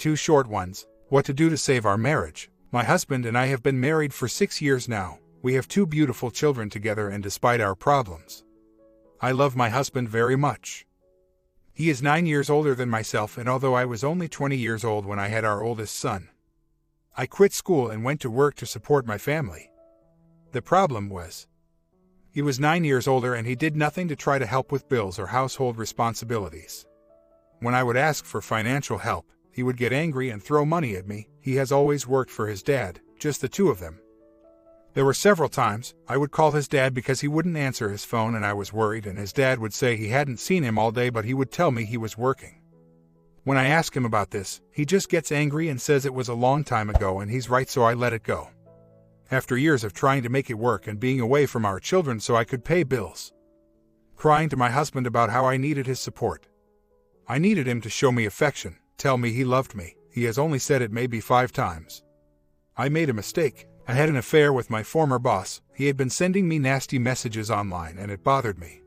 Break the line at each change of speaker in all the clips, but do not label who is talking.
two short ones. What to do to save our marriage. My husband and I have been married for 6 years now. We have 2 beautiful children together, and despite our problems, I love my husband very much. He is 9 years older than myself, and although I was only 20 years old when I had our oldest son, I quit school and went to work to support my family. The problem was, he was 9 years older and he did nothing to try to help with bills or household responsibilities. When I would ask for financial help, he would get angry and throw money at me. He has always worked for his dad, just the two of them. There were several times I would call his dad because he wouldn't answer his phone and I was worried, and his dad would say he hadn't seen him all day, but he would tell me he was working. When I ask him about this, he just gets angry and says it was a long time ago, and he's right, so I let it go. After years of trying to make it work and being away from our children so I could pay bills, crying to my husband about how I needed his support. I needed him to show me affection, tell me he loved me. He has only said it maybe 5 times. I made a mistake. I had an affair with my former boss. He had been sending me nasty messages online and it bothered me.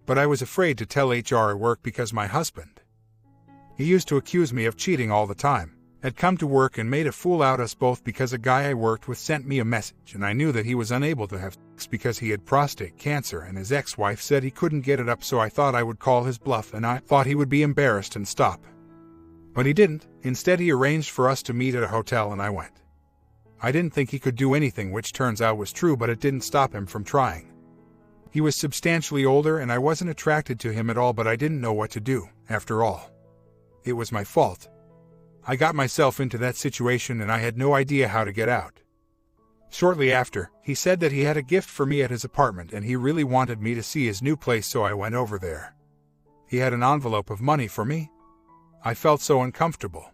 But I was afraid to tell HR at work because my husband, he used to accuse me of cheating all the time, had come to work and made a fool out of us both because a guy I worked with sent me a message, and I knew that he was unable to have sex because he had prostate cancer, and his ex-wife said he couldn't get it up, so I thought I would call his bluff and I thought he would be embarrassed and stop. But he didn't. Instead, he arranged for us to meet at a hotel and I went. I didn't think he could do anything, which turns out was true, but it didn't stop him from trying. He was substantially older and I wasn't attracted to him at all, but I didn't know what to do. After all, it was my fault. I got myself into that situation and I had no idea how to get out. Shortly after, he said that he had a gift for me at his apartment and he really wanted me to see his new place, so I went over there. He had an envelope of money for me. I felt so uncomfortable.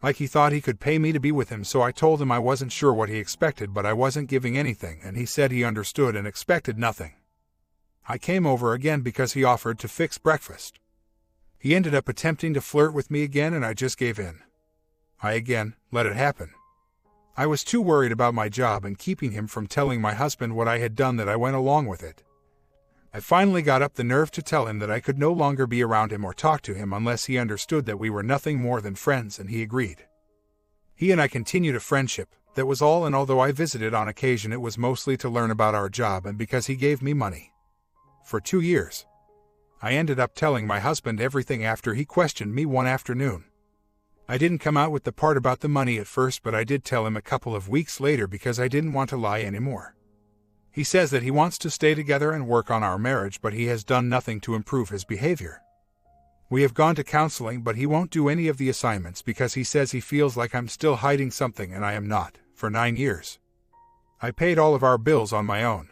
Like he thought he could pay me to be with him, so I told him I wasn't sure what he expected, but I wasn't giving anything, and he said he understood and expected nothing. I came over again because he offered to fix breakfast. He ended up attempting to flirt with me again and I just gave in. I again let it happen. I was too worried about my job and keeping him from telling my husband what I had done that I went along with it. I finally got up the nerve to tell him that I could no longer be around him or talk to him unless he understood that we were nothing more than friends, and he agreed. He and I continued a friendship, that was all, and although I visited on occasion, it was mostly to learn about our job and because he gave me money. For 2 years. I ended up telling my husband everything after he questioned me one afternoon. I didn't come out with the part about the money at first, but I did tell him a couple of weeks later because I didn't want to lie anymore. He says that he wants to stay together and work on our marriage, but he has done nothing to improve his behavior. We have gone to counseling, but he won't do any of the assignments because he says he feels like I'm still hiding something, and I am not. For 9 years, I paid all of our bills on my own.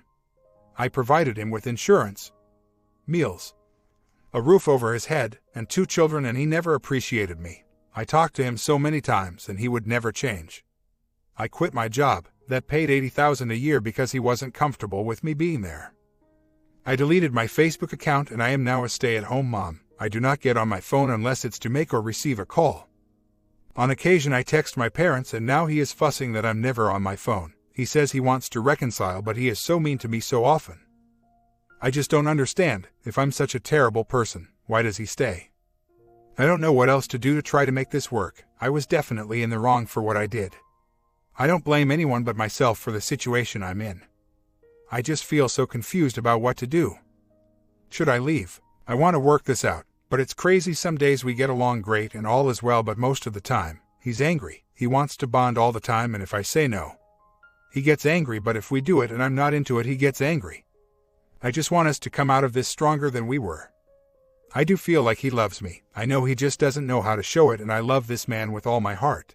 I provided him with insurance, meals, a roof over his head, and 2 children, and he never appreciated me. I talked to him so many times and he would never change. I quit my job that paid $80,000 a year because he wasn't comfortable with me being there. I deleted my Facebook account and I am now a stay-at-home mom. I do not get on my phone unless it's to make or receive a call. On occasion I text my parents, and now he is fussing that I'm never on my phone. He says he wants to reconcile, but he is so mean to me so often. I just don't understand. If I'm such a terrible person, why does he stay? I don't know what else to do to try to make this work. I was definitely in the wrong for what I did. I don't blame anyone but myself for the situation I'm in. I just feel so confused about what to do. Should I leave? I want to work this out, but it's crazy. Some days we get along great and all is well, but most of the time, he's angry. He wants to bond all the time, and if I say no, he gets angry, but if we do it and I'm not into it, he gets angry. I just want us to come out of this stronger than we were. I do feel like he loves me. I know he just doesn't know how to show it, and I love this man with all my heart.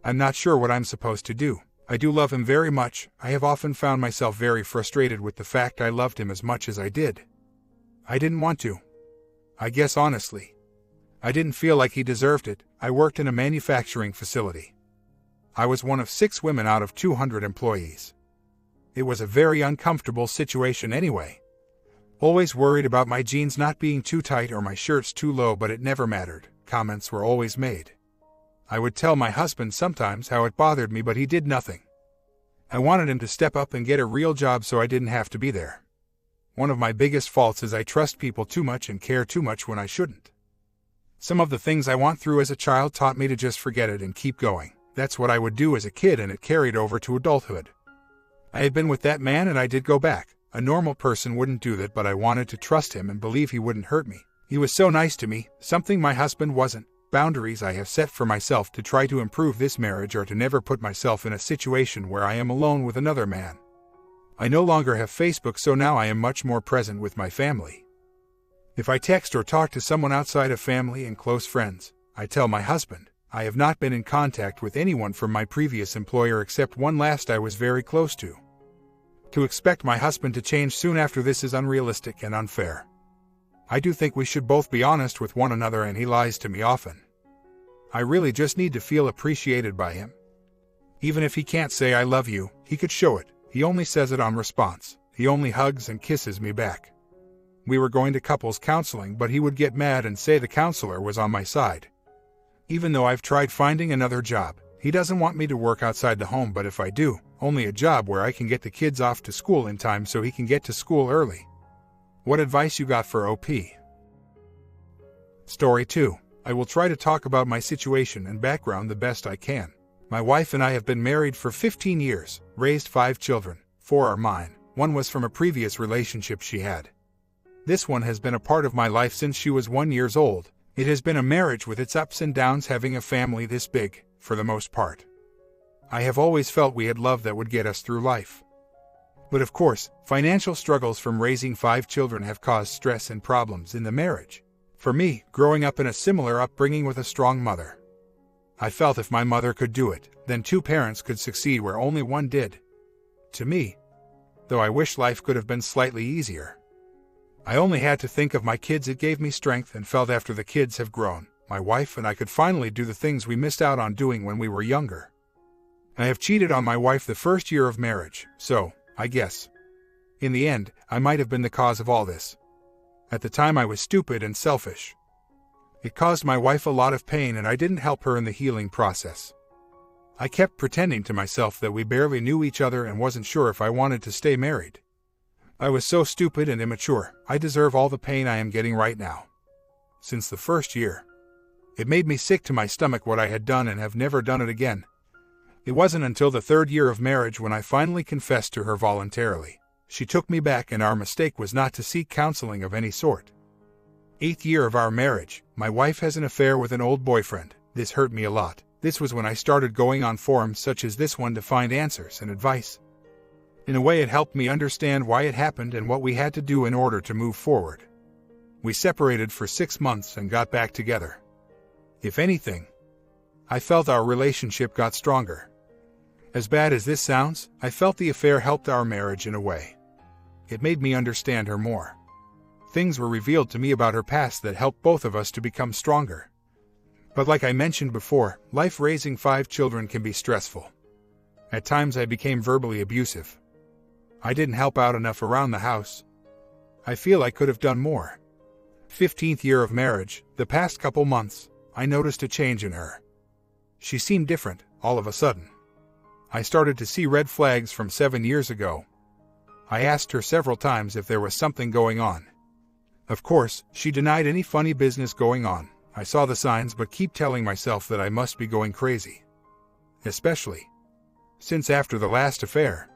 I'm not sure what I'm supposed to do. I do love him very much. I have often found myself very frustrated with the fact I loved him as much as I did. I didn't want to. I guess honestly, I didn't feel like he deserved it. I worked in a manufacturing facility. I was one of 6 women out of 200 employees. It was a very uncomfortable situation anyway. Always worried about my jeans not being too tight or my shirts too low, but it never mattered. Comments were always made. I would tell my husband sometimes how it bothered me, but he did nothing. I wanted him to step up and get a real job so I didn't have to be there. One of my biggest faults is I trust people too much and care too much when I shouldn't. Some of the things I went through as a child taught me to just forget it and keep going. That's what I would do as a kid, and it carried over to adulthood. I had been with that man and I did go back. A normal person wouldn't do that, but I wanted to trust him and believe he wouldn't hurt me. He was so nice to me, something my husband wasn't. Boundaries I have set for myself to try to improve this marriage are to never put myself in a situation where I am alone with another man. I no longer have Facebook, so now I am much more present with my family. If I text or talk to someone outside of family and close friends, I tell my husband. I have not been in contact with anyone from my previous employer except one last I was very close to. To expect my husband to change soon after this is unrealistic and unfair. I do think we should both be honest with one another, and he lies to me often. I really just need to feel appreciated by him. Even if he can't say I love you, he could show it. He only says it on response. He only hugs and kisses me back. We were going to couples counseling, but he would get mad and say the counselor was on my side. Even though I've tried finding another job, he doesn't want me to work outside the home, but if I do, only a job where I can get the kids off to school in time so he can get to school early. What advice you got for OP? Story 2. I will try to talk about my situation and background the best I can. My wife and I have been married for 15 years, raised 5 children. 4 are mine. 1 was from a previous relationship she had. This one has been a part of my life since she was 1 year old. It has been a marriage with its ups and downs, having a family this big, for the most part. I have always felt we had love that would get us through life. But of course, financial struggles from raising 5 children have caused stress and problems in the marriage. For me, growing up in a similar upbringing with a strong mother, I felt if my mother could do it, then 2 parents could succeed where only one did. To me, though I wish life could have been slightly easier. I only had to think of my kids. It gave me strength and felt after the kids have grown, my wife and I could finally do the things we missed out on doing when we were younger. I have cheated on my wife the first year of marriage, so, I guess, in the end, I might have been the cause of all this. At the time I was stupid and selfish. It caused my wife a lot of pain and I didn't help her in the healing process. I kept pretending to myself that we barely knew each other and wasn't sure if I wanted to stay married. I was so stupid and immature. I deserve all the pain I am getting right now. Since the first year, it made me sick to my stomach what I had done and have never done it again. It wasn't until the 3rd year of marriage when I finally confessed to her voluntarily. She took me back and our mistake was not to seek counseling of any sort. 8th year of our marriage, my wife has an affair with an old boyfriend. This hurt me a lot. This was when I started going on forums such as this one to find answers and advice. In a way, it helped me understand why it happened and what we had to do in order to move forward. We separated for 6 months and got back together. If anything, I felt our relationship got stronger. As bad as this sounds, I felt the affair helped our marriage in a way. It made me understand her more. Things were revealed to me about her past that helped both of us to become stronger. But like I mentioned before, life raising 5 children can be stressful. At times I became verbally abusive. I didn't help out enough around the house. I feel I could have done more. 15th year of marriage, the past couple months, I noticed a change in her. She seemed different, all of a sudden. I started to see red flags from 7 years ago. I asked her several times if there was something going on. Of course, she denied any funny business going on. I saw the signs but keep telling myself that I must be going crazy. Especially since after the last affair,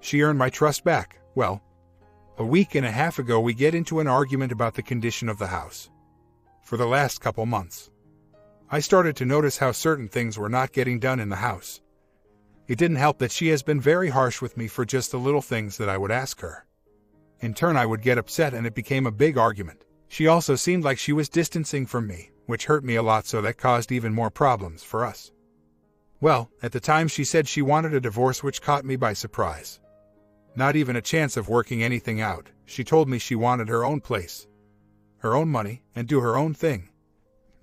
she earned my trust back. Well, a week and a half ago we get into an argument about the condition of the house. For the last couple months, I started to notice how certain things were not getting done in the house. It didn't help that she has been very harsh with me for just the little things that I would ask her. In turn I would get upset and it became a big argument. She also seemed like she was distancing from me, which hurt me a lot, so that caused even more problems for us. Well, at the time she said she wanted a divorce, which caught me by surprise. Not even a chance of working anything out. She told me she wanted her own place, her own money, and do her own thing.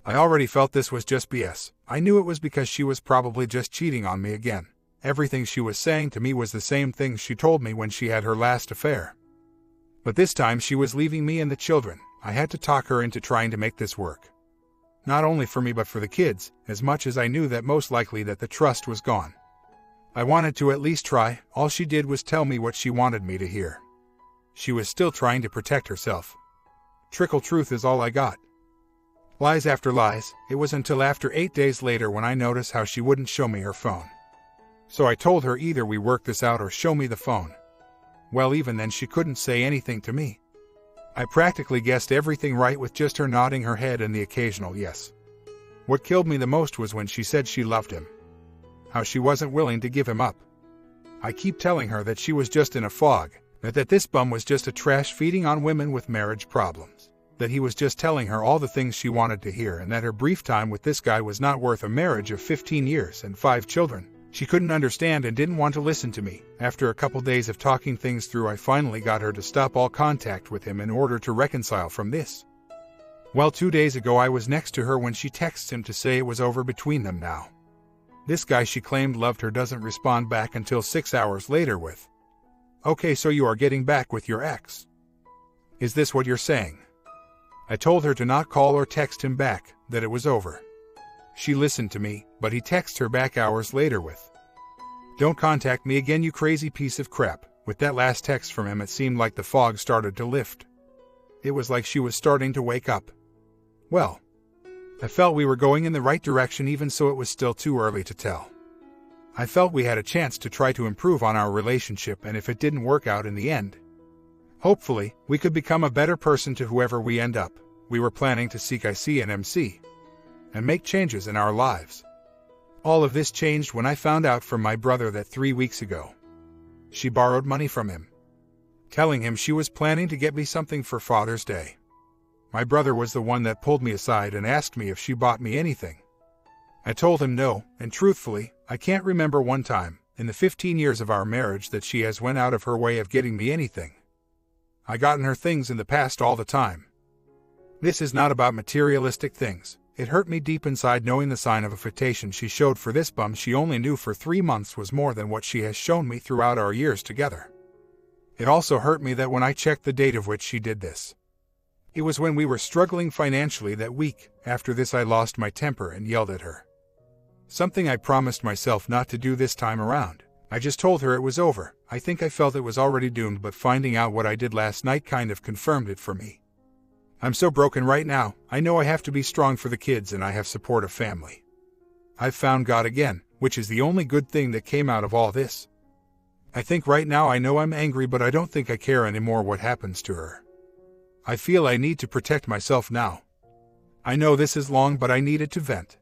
I already felt this was just BS. I knew it was because she was probably just cheating on me again. Everything she was saying to me was the same things she told me when she had her last affair. But this time she was leaving me and the children. I had to talk her into trying to make this work. Not only for me but for the kids, as much as I knew that most likely that the trust was gone. I wanted to at least try. All she did was tell me what she wanted me to hear. She was still trying to protect herself. Trickle truth is all I got. Lies after lies. It was until after 8 days later when I noticed how she wouldn't show me her phone. So I told her either we work this out or show me the phone. Well, even then she couldn't say anything to me. I practically guessed everything right with just her nodding her head and the occasional yes. What killed me the most was when she said she loved him. How she wasn't willing to give him up. I keep telling her that she was just in a fog, that this bum was just a trash feeding on women with marriage problems. That he was just telling her all the things she wanted to hear and that her brief time with this guy was not worth a marriage of 15 years and 5 children. She couldn't understand and didn't want to listen to me. After a couple days of talking things through, I finally got her to stop all contact with him in order to reconcile from this. Well, 2 days ago I was next to her when she texts him to say it was over between them now. This guy she claimed loved her doesn't respond back until 6 hours later with, "Okay, so you are getting back with your ex. Is this what you're saying?" I told her to not call or text him back, that it was over. She listened to me, but he texted her back hours later with, "Don't contact me again, you crazy piece of crap." With that last text from him, it seemed like the fog started to lift. It was like she was starting to wake up. Well, I felt we were going in the right direction, even so it was still too early to tell. I felt we had a chance to try to improve on our relationship, and if it didn't work out in the end, hopefully, we could become a better person to whoever we end up. We were planning to seek ICNMC and make changes in our lives. All of this changed when I found out from my brother that 3 weeks ago, she borrowed money from him, telling him she was planning to get me something for Father's Day. My brother was the one that pulled me aside and asked me if she bought me anything. I told him no, and truthfully, I can't remember one time, in the 15 years of our marriage, that she has went out of her way of getting me anything. I gotten her things in the past all the time. This is not about materialistic things. It hurt me deep inside knowing the sign of affection she showed for this bum she only knew for 3 months was more than what she has shown me throughout our years together. It also hurt me that when I checked the date of which she did this, it was when we were struggling financially that week. After this, I lost my temper and yelled at her. Something I promised myself not to do this time around. I just told her it was over. I think I felt it was already doomed, but finding out what I did last night kind of confirmed it for me. I'm so broken right now. I know I have to be strong for the kids and I have support of family. I've found God again, which is the only good thing that came out of all this. I think right now I know I'm angry, but I don't think I care anymore what happens to her. I feel I need to protect myself now. I know this is long, but I needed to vent.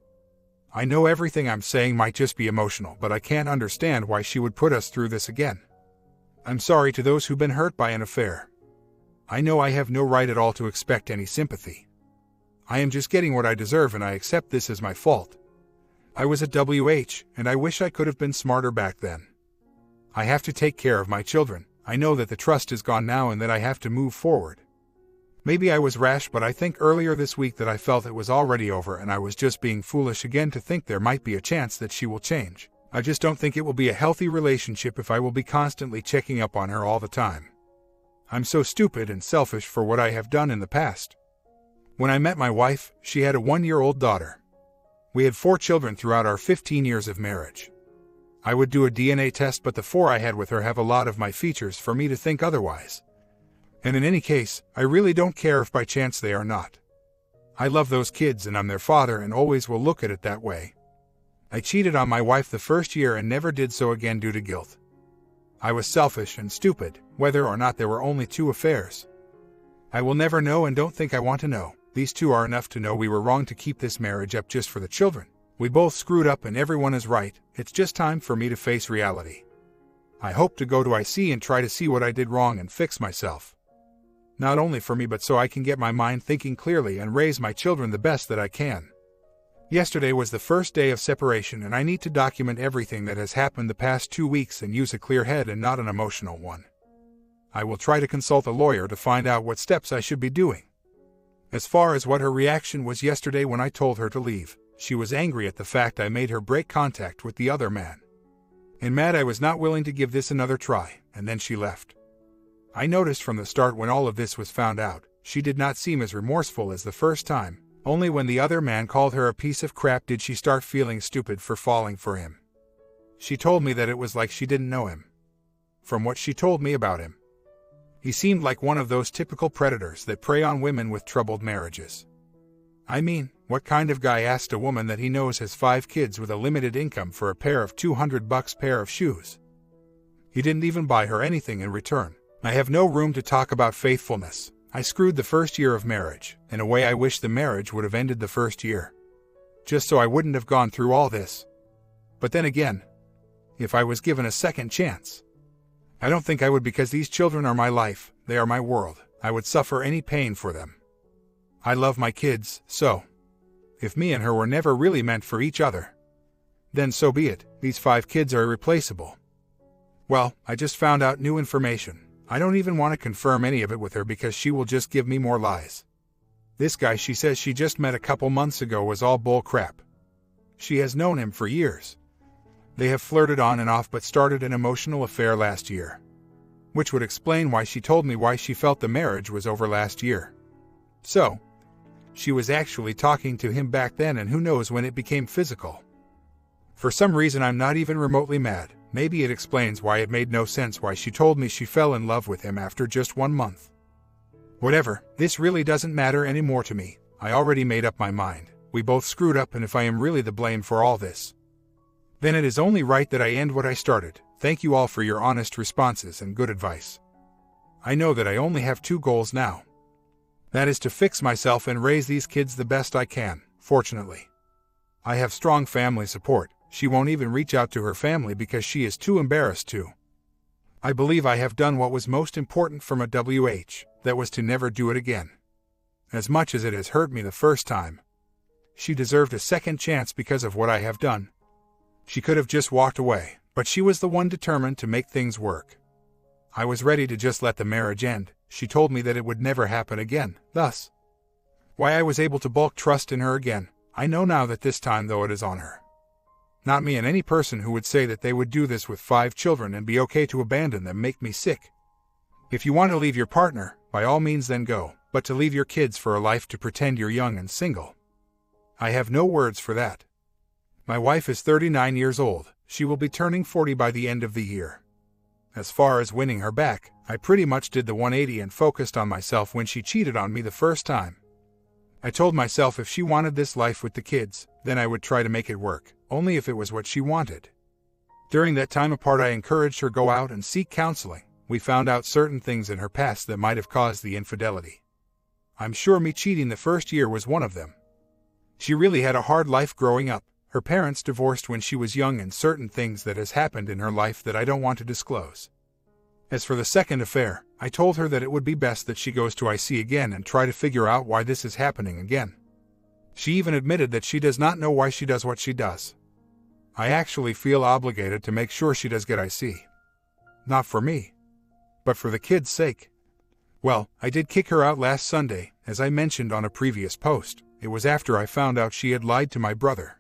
I know everything I'm saying might just be emotional, but I can't understand why she would put us through this again. I'm sorry to those who've been hurt by an affair. I know I have no right at all to expect any sympathy. I am just getting what I deserve, and I accept this as my fault. I was a WH, and I wish I could have been smarter back then. I have to take care of my children. I know that the trust is gone now and that I have to move forward. Maybe I was rash, but I think earlier this week that I felt it was already over and I was just being foolish again to think there might be a chance that she will change. I just don't think it will be a healthy relationship if I will be constantly checking up on her all the time. I'm so stupid and selfish for what I have done in the past. When I met my wife, she had a 1-year-old daughter. We had 4 children throughout our 15 years of marriage. I would do a DNA test, but the 4 I had with her have a lot of my features for me to think otherwise. And in any case, I really don't care if by chance they are not. I love those kids and I'm their father and always will look at it that way. I cheated on my wife the first year and never did so again due to guilt. I was selfish and stupid, whether or not there were only 2 affairs. I will never know and don't think I want to know. These 2 are enough to know we were wrong to keep this marriage up just for the children. We both screwed up and everyone is right. It's just time for me to face reality. I hope to go to IC and try to see what I did wrong and fix myself. Not only for me, but so I can get my mind thinking clearly and raise my children the best that I can. Yesterday was the first day of separation and I need to document everything that has happened the past 2 weeks and use a clear head and not an emotional one. I will try to consult a lawyer to find out what steps I should be doing. As far as what her reaction was yesterday when I told her to leave, she was angry at the fact I made her break contact with the other man. And mad I was not willing to give this another try, and then she left. I noticed from the start when all of this was found out, she did not seem as remorseful as the first time. Only when the other man called her a piece of crap did she start feeling stupid for falling for him. She told me that it was like she didn't know him. From what she told me about him, he seemed like one of those typical predators that prey on women with troubled marriages. I mean, what kind of guy asks a woman that he knows has 5 kids with a limited income for a pair of $200 pair of shoes? He didn't even buy her anything in return. I have no room to talk about faithfulness. I screwed the first year of marriage. In a way, I wish the marriage would have ended the first year, just so I wouldn't have gone through all this. But then again, if I was given a second chance, I don't think I would, because these children are my life, they are my world. I would suffer any pain for them. I love my kids, so if me and her were never really meant for each other, then so be it. These 5 kids are irreplaceable. Well, I just found out new information. I don't even want to confirm any of it with her because she will just give me more lies. This guy she says she just met a couple months ago was all bull crap. She has known him for years. They have flirted on and off but started an emotional affair last year, which would explain why she told me why she felt the marriage was over last year. So, she was actually talking to him back then, and who knows when it became physical. For some reason I'm not even remotely mad. Maybe it explains why it made no sense why she told me she fell in love with him after just 1 month. Whatever, this really doesn't matter anymore to me. I already made up my mind. We both screwed up, and if I am really the blame for all this, then it is only right that I end what I started. Thank you all for your honest responses and good advice. I know that I only have 2 goals now. That is to fix myself and raise these kids the best I can. Fortunately, I have strong family support. She won't even reach out to her family because she is too embarrassed to. I believe I have done what was most important from a WH, that was to never do it again. As much as it has hurt me the first time, she deserved a second chance because of what I have done. She could have just walked away, but she was the one determined to make things work. I was ready to just let the marriage end. She told me that it would never happen again, thus why I was able to bulk trust in her again. I know now that this time, though, it is on her, not me, and any person who would say that they would do this with 5 children and be okay to abandon them make me sick. If you want to leave your partner, by all means then go, but to leave your kids for a life to pretend you're young and single, I have no words for that. My wife is 39 years old. She will be turning 40 by the end of the year. As far as winning her back, I pretty much did the 180 and focused on myself when she cheated on me the first time. I told myself if she wanted this life with the kids, then I would try to make it work, only if it was what she wanted. During that time apart, I encouraged her go out and seek counseling. We found out certain things in her past that might have caused the infidelity. I'm sure me cheating the first year was one of them. She really had a hard life growing up. Her parents divorced when she was young, and certain things that has happened in her life that I don't want to disclose. As for the second affair, I told her that it would be best that she goes to IC again and try to figure out why this is happening again. She even admitted that she does not know why she does what she does. I actually feel obligated to make sure she does get IC. Not for me, but for the kids' sake. Well, I did kick her out last Sunday, as I mentioned on a previous post. It was after I found out she had lied to my brother.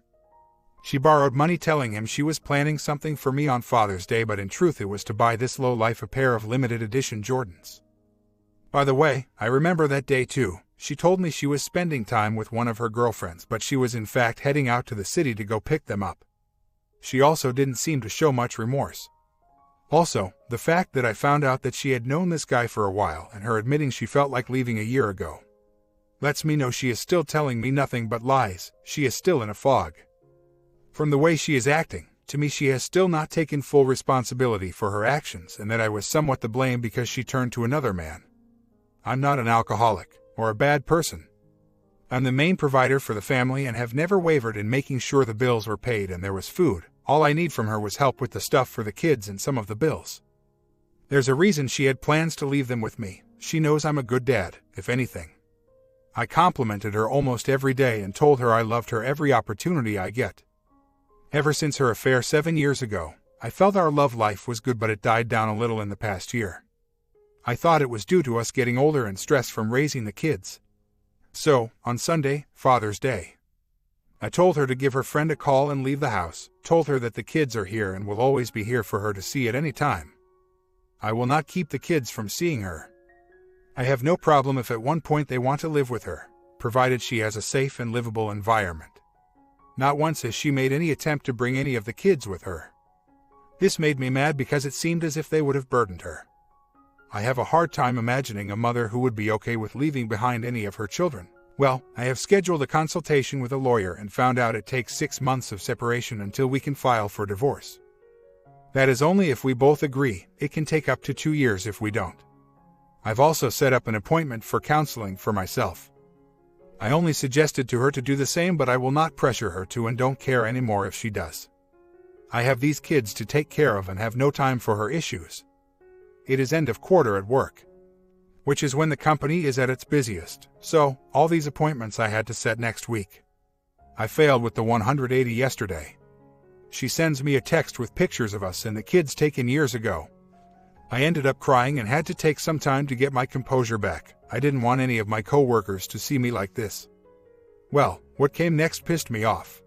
She borrowed money telling him she was planning something for me on Father's Day, but in truth it was to buy this lowlife a pair of limited edition Jordans. By the way, I remember that day too. She told me she was spending time with one of her girlfriends, but she was in fact heading out to the city to go pick them up. She also didn't seem to show much remorse. Also, the fact that I found out that she had known this guy for a while and her admitting she felt like leaving a year ago lets me know she is still telling me nothing but lies. She is still in a fog. From the way she is acting, to me she has still not taken full responsibility for her actions, and that I was somewhat to blame because she turned to another man. I'm not an alcoholic or a bad person. I'm the main provider for the family and have never wavered in making sure the bills were paid and there was food. All I need from her was help with the stuff for the kids and some of the bills. There's a reason she had plans to leave them with me. She knows I'm a good dad, if anything. I complimented her almost every day and told her I loved her every opportunity I get. Ever since her affair 7 years ago, I felt our love life was good, but it died down a little in the past year. I thought it was due to us getting older and stress from raising the kids. So, on Sunday, Father's Day, I told her to give her friend a call and leave the house, told her that the kids are here and will always be here for her to see at any time. I will not keep the kids from seeing her. I have no problem if at one point they want to live with her, provided she has a safe and livable environment. Not once has she made any attempt to bring any of the kids with her. This made me mad because it seemed as if they would have burdened her. I have a hard time imagining a mother who would be okay with leaving behind any of her children. Well, I have scheduled a consultation with a lawyer and found out it takes 6 months of separation until we can file for divorce. That is only if we both agree. It can take up to 2 years if we don't. I've also set up an appointment for counseling for myself. I only suggested to her to do the same, but I will not pressure her to and don't care anymore if she does. I have these kids to take care of and have no time for her issues. It is end of quarter at work, which is when the company is at its busiest, so all these appointments I had to set next week. I failed with the 180 yesterday. She sends me a text with pictures of us and the kids taken years ago. I ended up crying and had to take some time to get my composure back. I didn't want any of my coworkers to see me like this. Well, what came next pissed me off.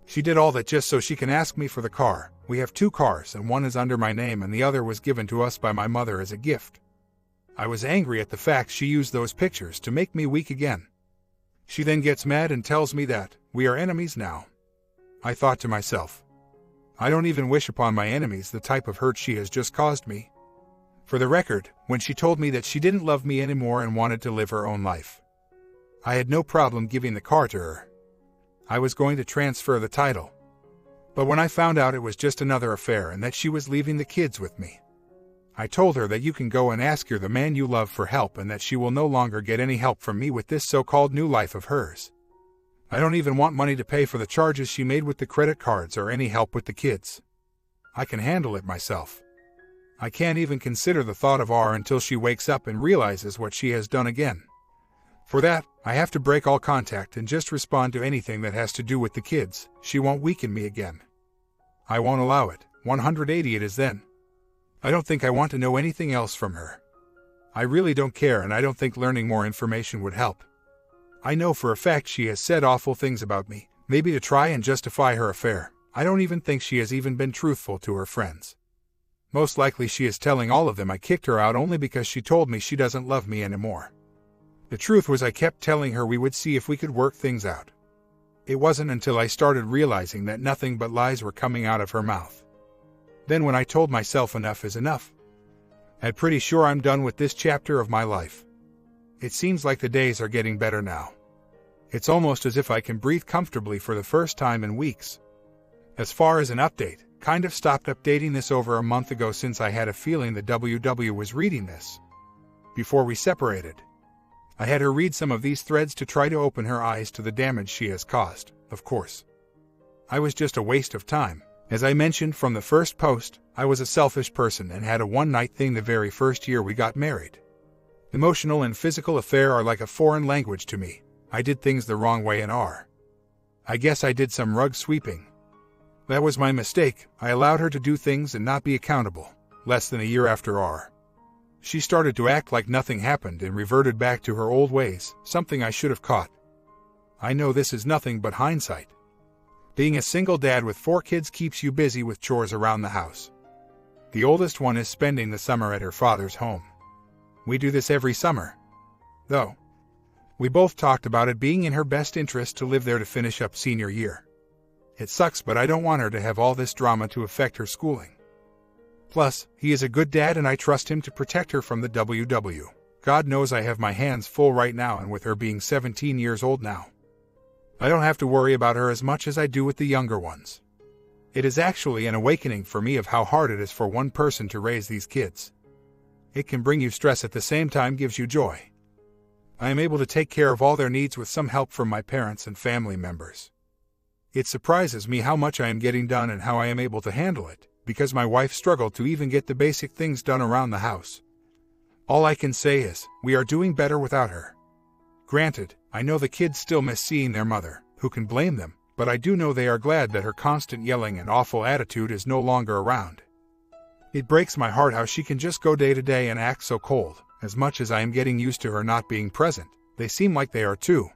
She did all that just so she can ask me for the car. We have 2 cars and one is under my name and the other was given to us by my mother as a gift. I was angry at the fact she used those pictures to make me weak again. She then gets mad and tells me that we are enemies now. I thought to myself, I don't even wish upon my enemies the type of hurt she has just caused me. For the record, when she told me that she didn't love me anymore and wanted to live her own life, I had no problem giving the car to her. I was going to transfer the title. But when I found out it was just another affair and that she was leaving the kids with me, I told her that you can go and ask the man you love for help and that she will no longer get any help from me with this so-called new life of hers. I don't even want money to pay for the charges she made with the credit cards or any help with the kids. I can handle it myself. I can't even consider the thought of her until she wakes up and realizes what she has done again. For that, I have to break all contact and just respond to anything that has to do with the kids. She won't weaken me again. I won't allow it. 180 it is then. I don't think I want to know anything else from her. I really don't care, and I don't think learning more information would help. I know for a fact she has said awful things about me, maybe to try and justify her affair. I don't even think she has even been truthful to her friends. Most likely she is telling all of them I kicked her out only because she told me she doesn't love me anymore. The truth was I kept telling her we would see if we could work things out. It wasn't until I started realizing that nothing but lies were coming out of her mouth. Then when I told myself enough is enough, I'm pretty sure I'm done with this chapter of my life. It seems like the days are getting better now. It's almost as if I can breathe comfortably for the first time in weeks. As far as an update, kind of stopped updating this over a month ago since I had a feeling that WW was reading this. Before we separated, I had her read some of these threads to try to open her eyes to the damage she has caused, of course. I was just a waste of time. As I mentioned from the first post, I was a selfish person and had a one-night thing the very first year we got married. Emotional and physical affair are like a foreign language to me. I did things the wrong way and I guess I did some rug sweeping. That was my mistake. I allowed her to do things and not be accountable. Less than a year after she started to act like nothing happened and reverted back to her old ways, something I should have caught. I know this is nothing but hindsight. Being a single dad with 4 kids keeps you busy with chores around the house. The oldest one is spending the summer at her father's home. We do this every summer, though. We both talked about it being in her best interest to live there to finish up senior year. It sucks, but I don't want her to have all this drama to affect her schooling. Plus, he is a good dad and I trust him to protect her from the WW. God knows I have my hands full right now, and with her being 17 years old now, I don't have to worry about her as much as I do with the younger ones. It is actually an awakening for me of how hard it is for one person to raise these kids. It can bring you stress at the same time gives you joy. I am able to take care of all their needs with some help from my parents and family members. It surprises me how much I am getting done and how I am able to handle it, because my wife struggled to even get the basic things done around the house. All I can say is, we are doing better without her. Granted, I know the kids still miss seeing their mother, who can blame them, but I do know they are glad that her constant yelling and awful attitude is no longer around. It breaks my heart how she can just go day to day and act so cold. As much as I am getting used to her not being present, they seem like they are too.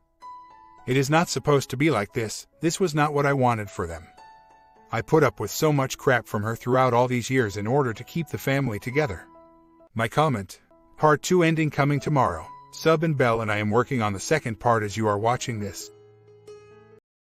It is not supposed to be like this. This was not what I wanted for them. I put up with so much crap from her throughout all these years in order to keep the family together. My comment. Part 2 ending coming tomorrow. Sub and bell, and I am working on the second part as you are watching this.